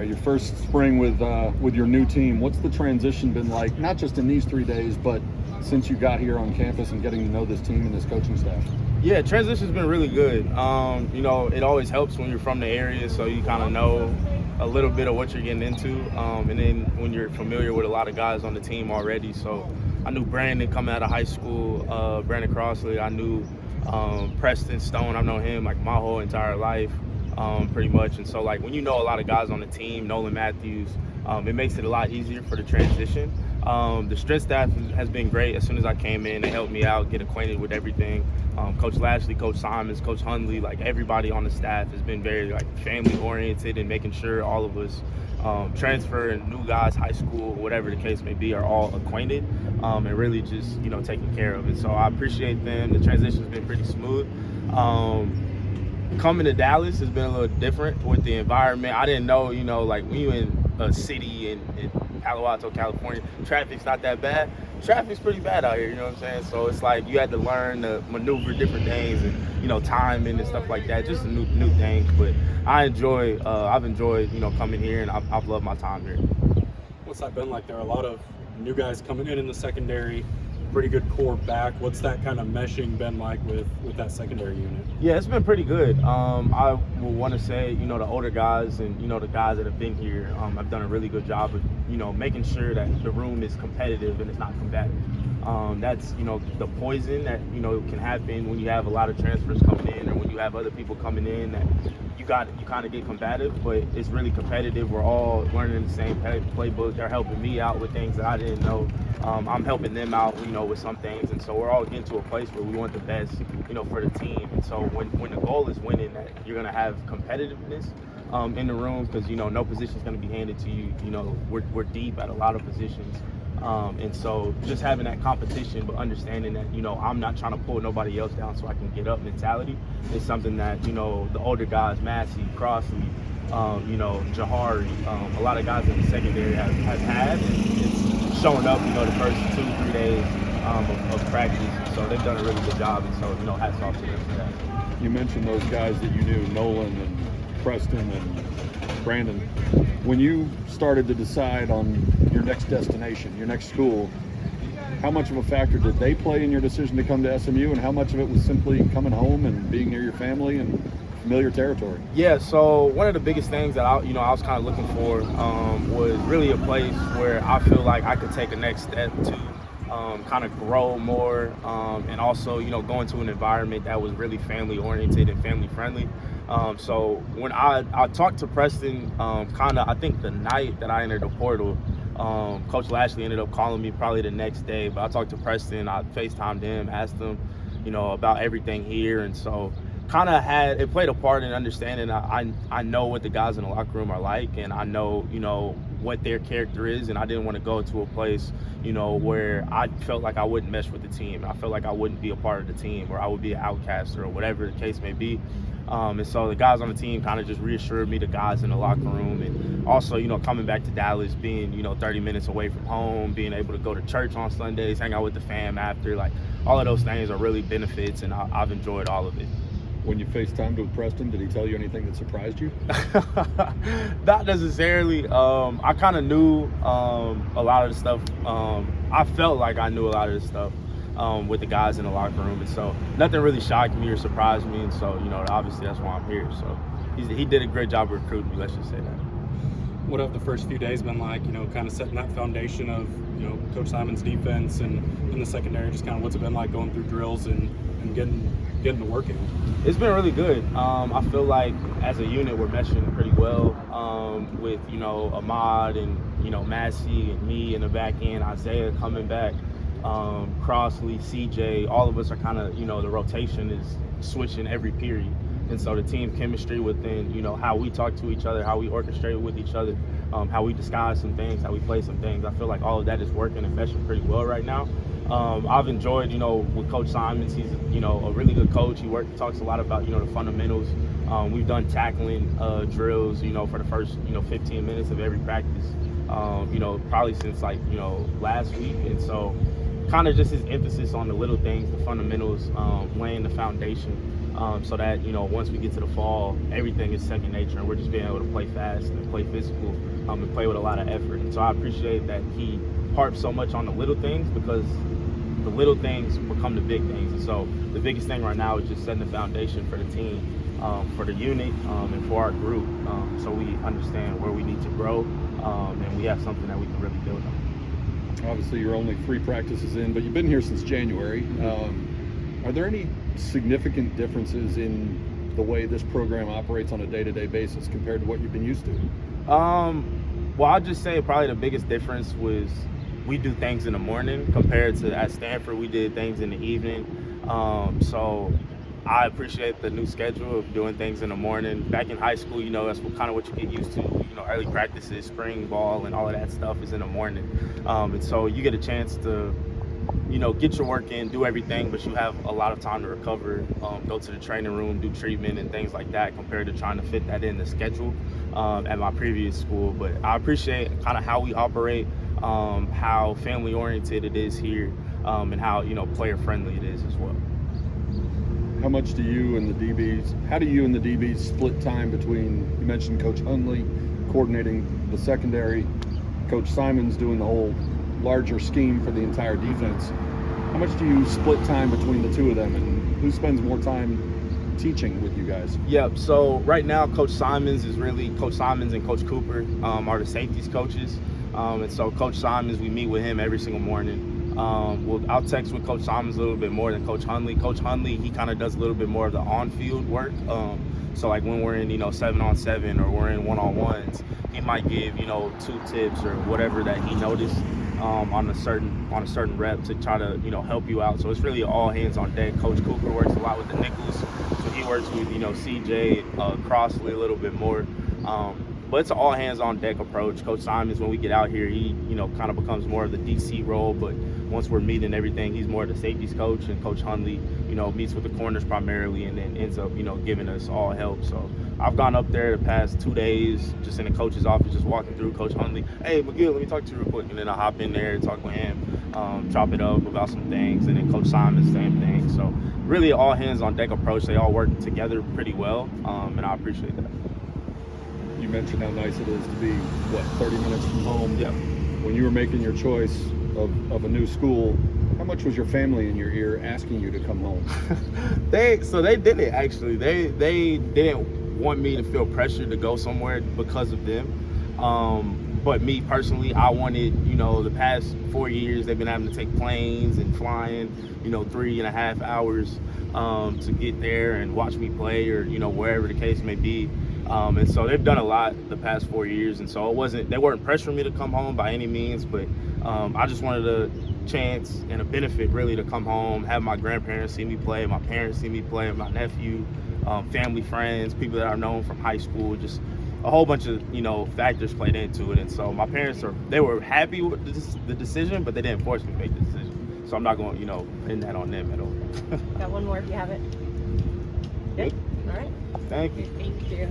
Your first spring with your new team. What's the transition been like, not just in these 3 days, but since you got here on campus and getting to know this team and this coaching staff? Yeah, transition's been really good. It always helps when you're from the area, so you kind of know a little bit of what you're getting into. And then when you're familiar with a lot of guys on the team already. So I knew Brandon coming out of high school, Brandon Crossley. I knew Preston Stone. I've known him like my whole entire life, pretty much. And so like when you know a lot of guys on the team, Nolan Matthews, it makes it a lot easier for the transition. The strength staff has been great. As soon as I came in, they helped me out, get acquainted with everything. Coach Lashley, Coach Simons, Coach Hundley, like everybody on the staff has been very like family oriented and making sure all of us transfer and new guys, high school, whatever the case may be, are all acquainted and really just taking care of it. So I appreciate them. The transition's been pretty smooth. Coming to Dallas has been a little different with the environment. I didn't know, like when you're in a city in Palo Alto, California, traffic's not that bad. Traffic's pretty bad out here, you know what I'm saying? So it's like you had to learn to maneuver different things and, timing and stuff like that, just new things. But I've enjoyed, coming here, and I've loved my time here. What's that been like? There are a lot of new guys coming in the secondary, pretty good core back. What's that kind of meshing been like with that secondary unit? Yeah, it's been pretty good. I will want to say, the older guys and, the guys that have been here have done a really good job of, making sure that the room is competitive and it's not combative. That's, the poison that, can happen when you have a lot of transfers coming in or when you have other people coming in that you kind of get combative, but it's really competitive. We're all learning the same playbook. They're helping me out with things that I didn't know. I'm helping them out, with some things. And so we're all getting to a place where we want the best, for the team. And so when the goal is winning, that you're going to have competitiveness in the room because, no position is going to be handed to you. We're deep at a lot of positions. And so just having that competition, but understanding that, I'm not trying to pull nobody else down so I can get up mentality is something that, the older guys, Massey, Crossley, Jahari, a lot of guys in the secondary have had. And it's showing up, the first 2-3 days of practice. So they've done a really good job. And so, hats off to them for that. You mentioned those guys that you knew, Nolan and Preston and Brandon. When you started to decide on your next destination, your next school, how much of a factor did they play in your decision to come to SMU, and how much of it was simply coming home and being near your family and familiar territory? Yeah, so one of the biggest things that I was kind of looking for was really a place where I feel like I could take a next step to kind of grow more and also, go into an environment that was really family oriented and family friendly. So when I talked to Preston, I think the night that I entered the portal, Coach Lashley ended up calling me probably the next day, but I talked to Preston, I FaceTimed him, asked him, about everything here. And so it played a part in understanding I know what the guys in the locker room are like, and I know, what their character is, and I didn't want to go to a place, where I felt like I wouldn't mesh with the team. I felt like I wouldn't be a part of the team, or I would be an outcast, or whatever the case may be. And so the guys on the team kind of just reassured me, the guys in the locker room, and also, coming back to Dallas, being, 30 minutes away from home, being able to go to church on Sundays, hang out with the fam after, like all of those things are really benefits, and I've enjoyed all of it. When you FaceTimed with Preston, did he tell you anything that surprised you? Not necessarily. I kind of knew a lot of the stuff. I felt like I knew a lot of the stuff with the guys in the locker room. And so nothing really shocked me or surprised me. And so, obviously that's why I'm here. So he did a great job of recruiting me, let's just say that. What have the first few days been like, kind of setting that foundation of, Coach Simon's defense and in the secondary, just kind of what's it been like going through drills and getting the work in? It's been really good. I feel like as a unit we're meshing pretty well with, Ahmad and, Massey and me in the back end, Isaiah coming back, Crossley, CJ, all of us are kind of, the rotation is switching every period. And so the team chemistry within, how we talk to each other, how we orchestrate with each other, how we disguise some things, how we play some things. I feel like all of that is working and meshing pretty well right now. I've enjoyed, with Coach Simons. He's, a really good coach. He talks a lot about, the fundamentals. We've done tackling drills, for the first, 15 minutes of every practice, probably since last week. And so kind of just his emphasis on the little things, the fundamentals, laying the foundation. so that, you know, once we get to the fall, everything is second nature, and we're just being able to play fast and play physical, and play with a lot of effort. And so I appreciate that he harps so much on the little things, because the little things become the big things. And so the biggest thing right now is just setting the foundation for the team, for the unit, and for our group, so we understand where we need to grow, and we have something that we can really build on. Obviously, you're only 3 practices in, but you've been here since January. Are there any significant differences in the way this program operates on a day-to-day basis compared to what you've been used to? Well, I'll just say probably the biggest difference was we do things in the morning compared to at Stanford, we did things in the evening. So I appreciate the new schedule of doing things in the morning. Back in high school, you know, that's kind of what you get used to. You know, early practices, spring ball, and all of that stuff is in the morning. And so you get a chance to, you know, get your work in, do everything, but you have a lot of time to recover, go to the training room, do treatment and things like that, compared to trying to fit that in the schedule at my previous school. But I appreciate kind of how we operate, how family oriented it is here, and how, you know, player friendly it is as well. How much do you and the DBs split time between, you mentioned Coach Hundley coordinating the secondary, Coach Simon's doing the whole larger scheme for the entire defense. How much do you split time between the two of them, and who spends more time teaching with you guys? Yep, so right now Coach Simons and Coach Cooper are the safeties coaches. And so Coach Simons, we meet with him every single morning. I'll text with Coach Simons a little bit more than Coach Hundley. Coach Hundley, he kind of does a little bit more of the on-field work. So like when we're in, you know, 7-on-7 or we're in 1-on-1s, he might give, you know, 2 tips or whatever that he noticed on a certain rep to try to, you know, help you out. So it's really all hands on deck. Coach Cooper works a lot with the nickels, so he works with, you know, CJ, Crossley a little bit more. But it's an all hands on deck approach. Coach Simons, when we get out here, he, you know, kind of becomes more of the DC role, but once we're meeting everything, he's more of the safeties coach, and Coach Hundley, you know, meets with the corners primarily and then ends up, you know, giving us all help. So I've gone up there the past 2 days, just in the coach's office, just walking through. Coach Hundley, hey, McGill, let me talk to you real quick. And then I hop in there and talk with him, chop it up about some things. And then Coach Simons, same thing. So really all hands on deck approach. They all work together pretty well, and I appreciate that. You mentioned how nice it is to be, 30 minutes from home? Yeah. When you were making your choice of a new school, how much was your family in your ear asking you to come home? They didn't actually. They didn't want me to feel pressured to go somewhere because of them. But me personally, I wanted, you know, the past 4 years they've been having to take planes and flying, you know, 3.5 hours to get there and watch me play, or, you know, wherever the case may be. And so they've done a lot the past 4 years, and so they weren't pressuring me to come home by any means, but I just wanted a chance and a benefit really to come home, have my grandparents see me play, my parents see me play, my nephew, family, friends, people that I've known from high school, just a whole bunch of, you know, factors played into it. And so my parents they were happy with the decision, but they didn't force me to make the decision. So I'm not going to, you know, pin that on them at all. Got one more if you have it. Good. All right. Thank you. Thank you.